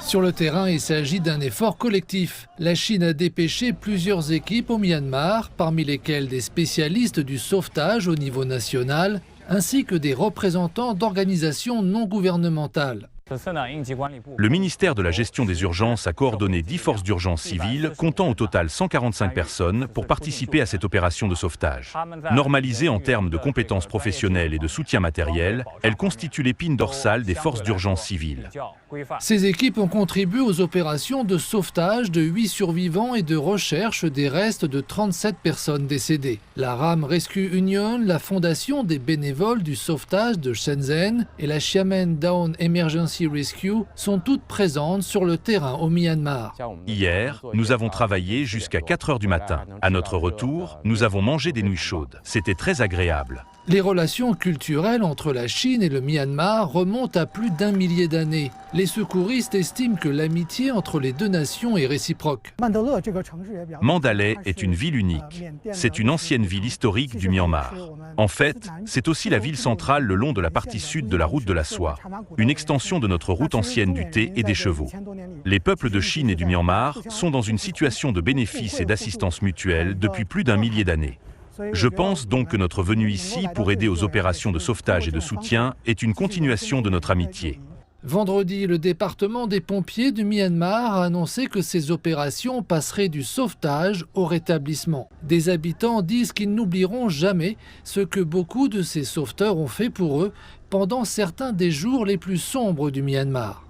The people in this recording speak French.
Sur le terrain, il s'agit d'un effort collectif. La Chine a dépêché plusieurs équipes au Myanmar, parmi lesquelles des spécialistes du sauvetage au niveau national, ainsi que des représentants d'organisations non gouvernementales. Le ministère de la Gestion des Urgences a coordonné 10 forces d'urgence civiles, comptant au total 145 personnes, pour participer à cette opération de sauvetage. Normalisée en termes de compétences professionnelles et de soutien matériel, elle constitue l'épine dorsale des forces d'urgence civiles. Ces équipes ont contribué aux opérations de sauvetage de 8 survivants et de recherche des restes de 37 personnes décédées. La Ram Rescue Union, la fondation des bénévoles du sauvetage de Shenzhen et la Xiamen Down Emergency Rescue sont toutes présentes sur le terrain au Myanmar. Hier, nous avons travaillé jusqu'à 4 heures du matin. À notre retour, nous avons mangé des nouilles chaudes. C'était très agréable. Les relations culturelles entre la Chine et le Myanmar remontent à plus d'1 millier d'années. Les secouristes estiment que l'amitié entre les deux nations est réciproque. Mandalay est une ville unique. C'est une ancienne ville historique du Myanmar. En fait, c'est aussi la ville centrale le long de la partie sud de la route de la soie, une extension de notre route ancienne du thé et des chevaux. Les peuples de Chine et du Myanmar sont dans une situation de bénéfice et d'assistance mutuelle depuis plus d'1 millier d'années. Je pense donc que notre venue ici pour aider aux opérations de sauvetage et de soutien est une continuation de notre amitié. Vendredi, le département des pompiers du Myanmar a annoncé que ces opérations passeraient du sauvetage au rétablissement. Des habitants disent qu'ils n'oublieront jamais ce que beaucoup de ces sauveteurs ont fait pour eux pendant certains des jours les plus sombres du Myanmar.